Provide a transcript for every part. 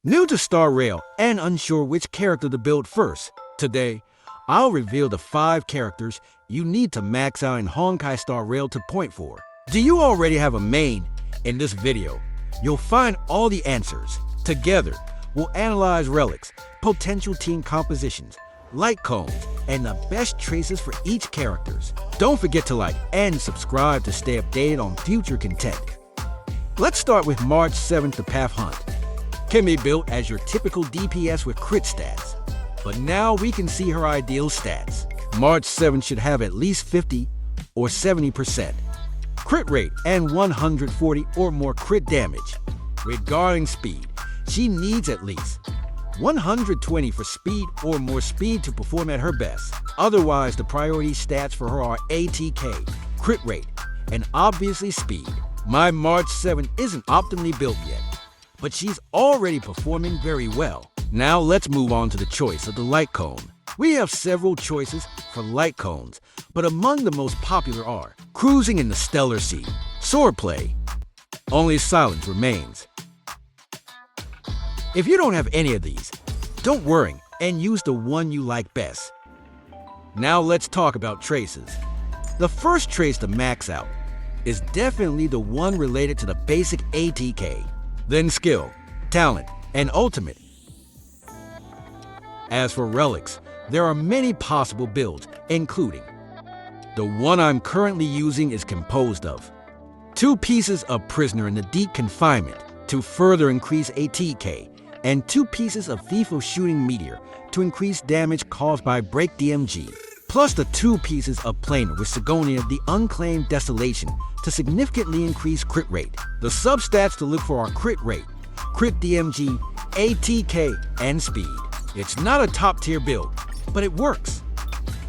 New to Star Rail and unsure which character to build first, today I'll reveal the 5 characters you need to max out in Honkai Star Rail to point for. Do you already have a main? In this video, you'll find all the answers. Together, we'll analyze relics, potential team compositions, light cones, and the best traces for each characters. Don't forget to like and subscribe to stay updated on future content. Let's start with March 7th, the Path Hunt. Can be built as your typical DPS with crit stats, but now we can see her ideal stats. March 7 should have at least 50 or 70% crit rate and 140 or more crit damage. Regarding speed, she needs at least 120 for speed or more speed to perform at her best. Otherwise, the priority stats for her are ATK, crit rate, and obviously speed. My March 7 isn't optimally built yet, but she's already performing very well. Now let's move on to the choice of the light cone. We have several choices for light cones, but among the most popular are cruising in the stellar sea, swordplay, only silence remains. If you don't have any of these, don't worry and use the one you like best. Now let's talk about traces. The first trace to max out is definitely the one related to the basic ATK, then skill, talent, and ultimate. As for relics, there are many possible builds, including the one I'm currently using is composed of 2 pieces of Prisoner in the Deep Confinement to further increase ATK, and 2 pieces of Thief of Shooting Meteor to increase damage caused by Break DMG, plus the 2 pieces of Planar with Sigonia the Unclaimed Desolation to significantly increase crit rate. The substats to look for are crit rate, crit DMG, ATK, and speed. It's not a top tier build, but it works.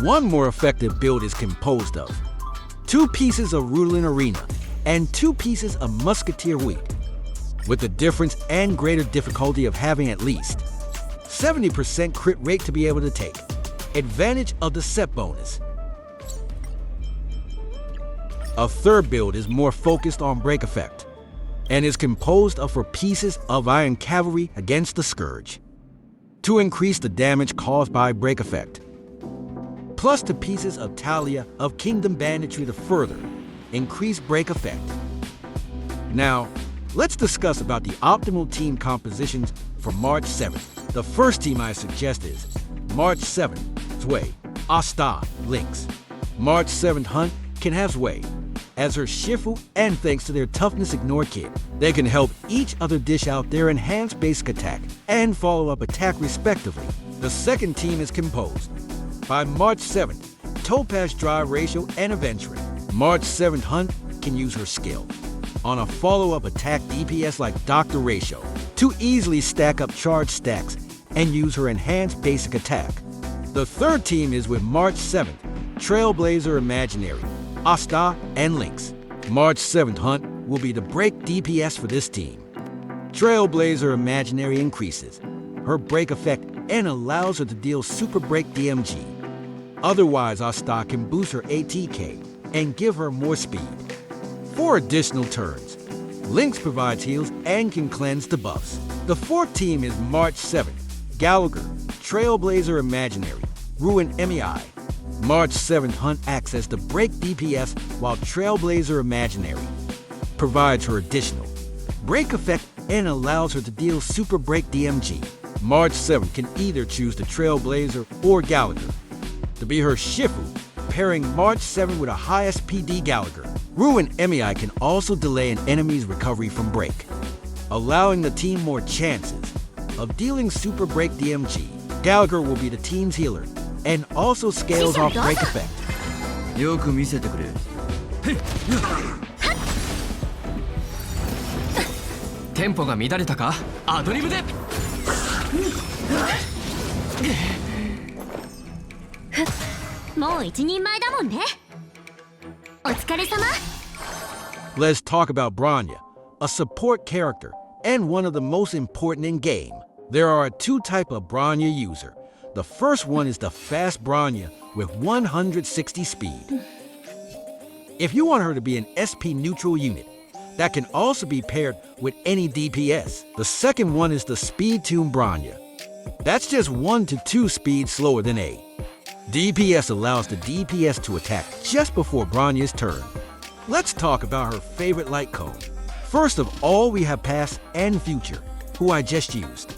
One more effective build is composed of 2 pieces of Rudolin Arena and 2 pieces of Musketeer Wheat, with the difference and greater difficulty of having at least 70% crit rate to be able to take advantage of the set bonus. A third build is more focused on break effect and is composed of 4 pieces of Iron Cavalry against the Scourge to increase the damage caused by break effect, plus 2 pieces of Talia of Kingdom Banditry to further increase break effect. Now, let's discuss about the optimal team compositions for March 7th. The first team I suggest is March 7th, Zwei, Asta, Links. March 7th Hunt can have Zwei as her Shifu, and thanks to their toughness ignore kit, they can help each other dish out their enhanced basic attack and follow-up attack respectively. The second team is composed by March 7th, Topaz Drive Ratio and Adventurer. March 7th Hunt can use her skill on a follow-up attack DPS like Dr. Ratio to easily stack up charge stacks and use her enhanced basic attack. The third team is with March 7th, Trailblazer Imaginary, Asta, and Links. March 7th Hunt will be the break DPS for this team. Trailblazer Imaginary increases her break effect and allows her to deal super break DMG. Otherwise, Asta can boost her ATK and give her more speed. For additional turns, Links provides heals and can cleanse debuffs. The fourth team is March 7th, Gallagher, Trailblazer Imaginary, Ruin MEI. March 7th Hunt acts as the break DPS while Trailblazer Imaginary provides her additional break effect and allows her to deal super break DMG. March 7th can either choose the Trailblazer or Gallagher to be her Shifu, pairing March 7 with a highest PD Gallagher. Ruin MEI can also delay an enemy's recovery from break, allowing the team more chances of dealing super break DMG. Gallagher will be the team's healer and also scales off break effect. よく見せてくれ。テンポが乱れたか？アドリブで。もう一人前だもんね。お疲れ様。Let's talk about Bronya, a support character and one of the most important in game. There are 2 types of Bronya user. The first one is the fast Bronya with 160 speed. If you want her to be an SP neutral unit, that can also be paired with any DPS. The second one is the Speed Tune Bronya. That's just 1 to 2 speeds slower than A. DPS allows the DPS to attack just before Bronya's turn. Let's talk about her favorite light cone. First of all, we have Past and Future, who I just used.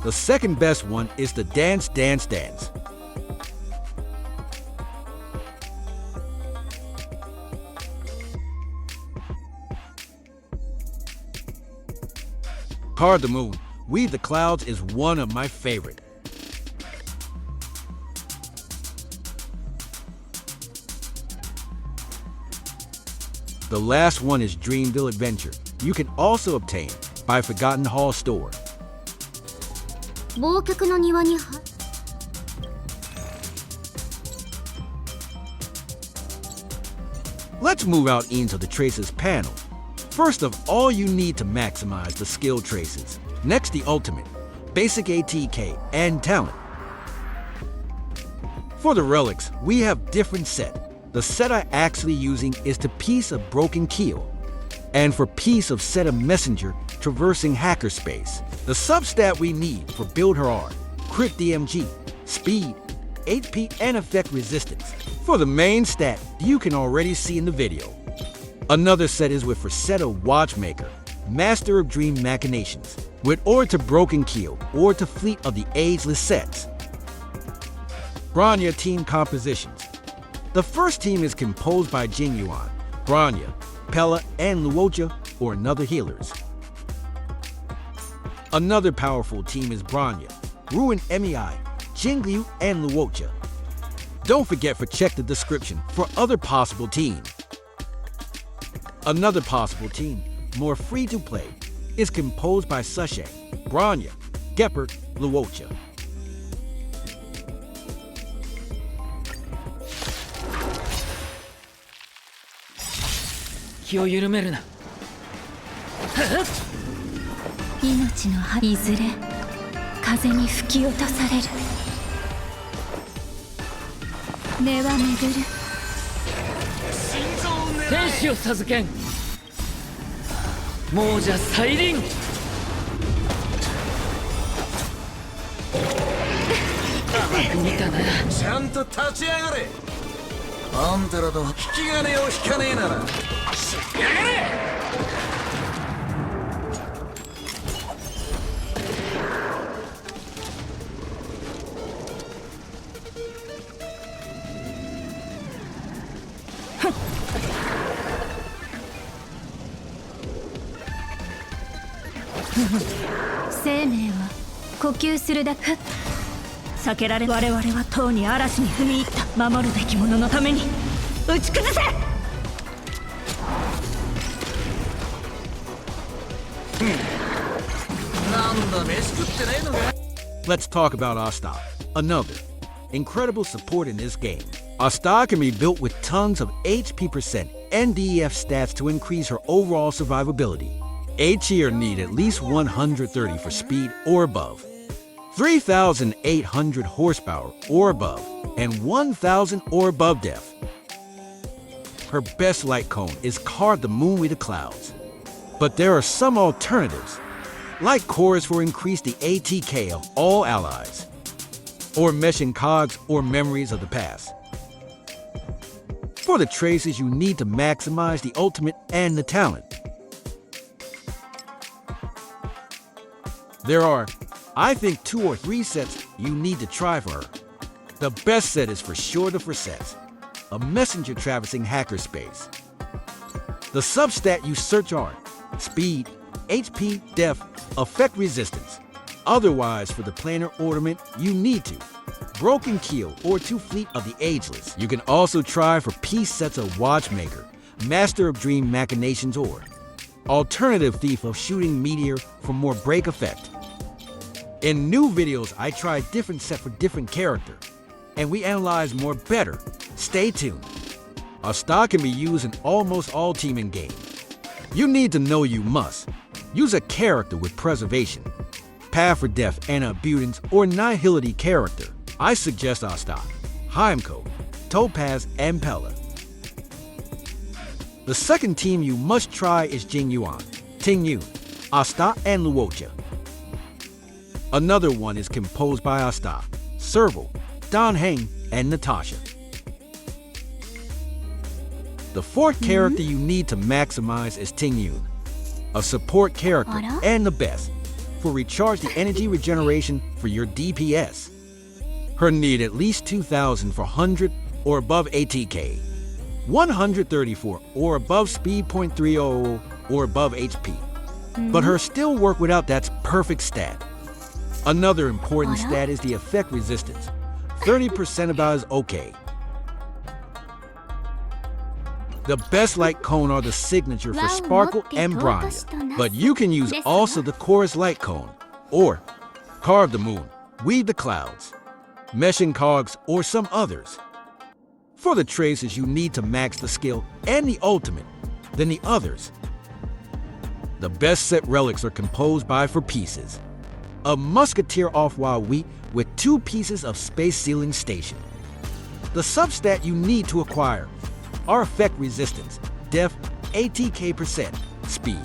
The second best one is the Dance Dance Dance. Card the Moon, Weave the Clouds is one of my favorite. The last one is Dreamville Adventure. You can also obtain by Forgotten Hall Store. 忘却の庭に Let's move out into the traces panel. First of all, you need to maximize the skill traces. Next, the ultimate, basic ATK, and talent. For the relics, we have different set. The set I'm actually using is the Piece of Broken Keel, and for Piece of Set of Messenger, traversing hacker space. The substat we need for build her are crit DMG, speed, HP, and effect resistance. For the main stat, you can already see in the video. Another set is with Facetta Watchmaker, Master of Dream Machinations, with or to Broken Keel or to Fleet of the Ageless sets. Bronya team compositions. The first team is composed by Tingyun, Bronya, Pela, and Luocha, or another healers. Another powerful team is Bronya, Ruin MEI, Jingliu, and Luocha. Don't forget to check the description for other possible teams. Another possible team, more free to play, is composed by Sushang, Bronya, Gepard, Luocha. Let's talk about Asta, another incredible support in this game. Asta can be built with tons of HP percent and DEF stats to increase her overall survivability. HE need at least 130 for speed or above, 3,800 horsepower or above, and 1,000 or above def. Her best light cone is Card the Moon with the Clouds. But there are some alternatives, like cores for increase the ATK of all allies, or meshing cogs or memories of the past. For the traces, you need to maximize the ultimate and the talent. There are, I think, 2 or 3 sets you need to try for her. The best set is for sure the Facetta, a messenger traversing hacker space. The substat you search are speed, HP, def, effect resistance. Otherwise, for the planar ornament, you need to Broken Keel or to Fleet of the Ageless. You can also try for piece sets of Watchmaker, Master of Dream Machinations, or Alternative Thief of Shooting Meteor for more break effect. In new videos, I try different set for different character, and we analyze more better. Stay tuned. Asta can be used in almost all teaming games. You need to know you must use a character with preservation, path for death and abundance, or nihility character. I suggest Asta, Timecodes, Topaz, and Pela. The second team you must try is Tingyun, Asta, and Luocha. Another one is composed by Asta, Serval, Heng, and Natasha. The fourth character you need to maximize is Tingyun, a support character and the best for recharge the energy regeneration for your DPS. Her need at least 2000 for 100 or above ATK, 134 or above speed .30 or above HP. But her still work without that's perfect stat. Another important stat is the effect resistance. 30% about is okay. The best light cone are the signature for Sparkle and Bronya, but you can use also the chorus light cone, or Carve the Moon, Weave the Clouds, Meshing Cogs, or some others. For the traces, you need to max the skill and the ultimate, then the others. The best set relics are composed by for pieces. A Musketeer off-wild wheat with 2 pieces of Space Sealing Station. The substat you need to acquire are effect resistance, def, ATK%, speed.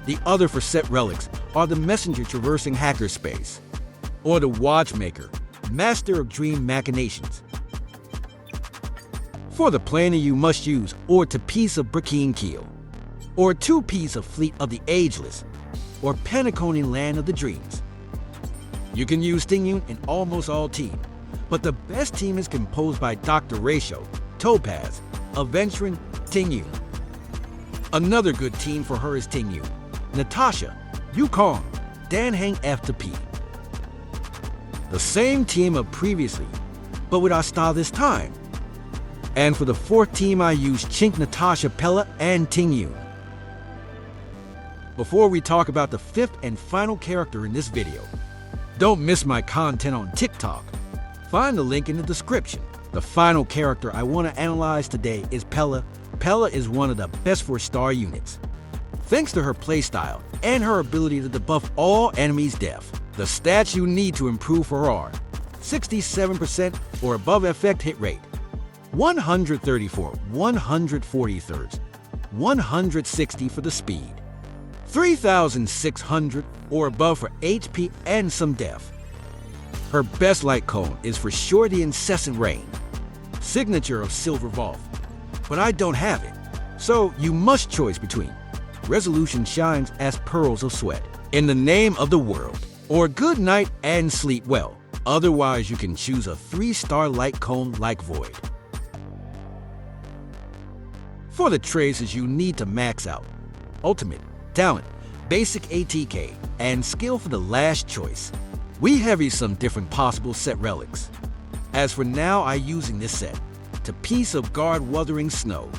The other for set relics are the Messenger Traversing Hackerspace, or the Watchmaker, Master of Dream Machinations. For the planar you must use or to piece of Brikeen Keel, or 2 piece of Fleet of the Ageless, or Penacony Land of the Dreams. You can use Tingyun in almost all teams, but the best team is composed by Dr. Ratio, Topaz, Aventurin, Tingyun. Another good team for her is Tingyun, Natasha, Yukong, Heng F to P. The same team of previously, but with Asta this time. And for the fourth team I use Chink, Natasha, Pela, and Tingyun. Before we talk about the fifth and final character in this video, don't miss my content on TikTok. Find the link in the description. The final character I want to analyze today is Pela. Pela is one of the best 4-star units. Thanks to her playstyle and her ability to debuff all enemies' death, the stats you need to improve her are 67% or above effect hit rate, 134, 143rds, 160 for the speed, 3,600 or above for HP and some def. Her best light cone is for sure the Incessant Rain, signature of Silver Vault, but I don't have it, so you must choose between Resolution Shines as Pearls of Sweat, In the Name of the World, or Good Night and Sleep Well. Otherwise, you can choose a 3-star light cone like Void. For the traces, you need to max out Ultimate, Talent, Basic ATK, and Skill for the last choice. We have you some different possible set relics. As for now, I using this set to piece of Guard Wuthering Snow,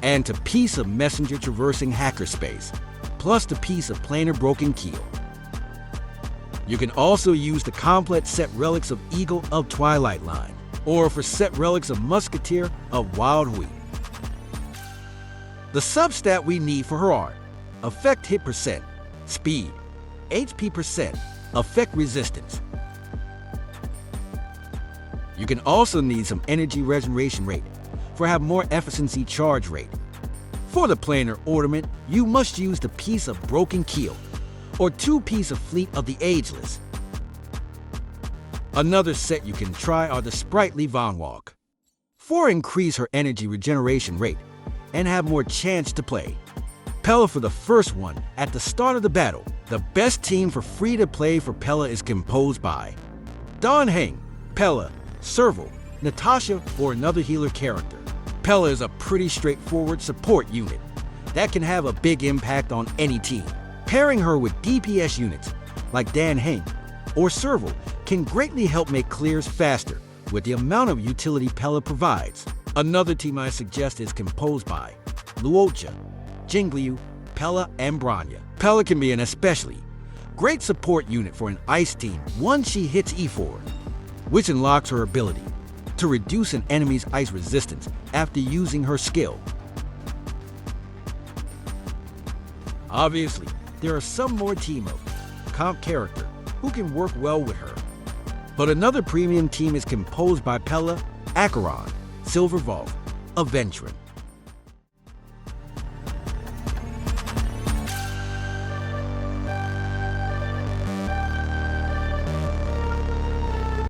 and to piece of Messenger Traversing Hackerspace, plus the piece of Planar Broken Keel. You can also use the complete set relics of Eagle of Twilight line, or for set relics of Musketeer of Wild Wheat. The substat we need for her are effect hit percent, speed, HP percent, effect resistance. You can also need some energy regeneration rate for have more efficiency charge rate. For the planar ornament, you must use the piece of Broken Keel, or 2 piece of Fleet of the Ageless. Another set you can try are the Sprightly Vonwalk, for increase her energy regeneration rate and have more chance to play. Pela for the first one at the start of the battle. The best team for free to play for Pela is composed by Heng, Pela, Serval, Natasha, or another healer character. Pela is a pretty straightforward support unit that can have a big impact on any team. Pairing her with DPS units like Heng or Serval can greatly help make clears faster with the amount of utility Pela provides. Another team I suggest is composed by Luocha, Jingliu, Pela, and Bronya. Pela can be an especially great support unit for an ice team once she hits E4, which unlocks her ability to reduce an enemy's ice resistance after using her skill. Obviously, there are some more team of comp character who can work well with her. But another premium team is composed by Pela, Acheron, Silver Vault, a veteran.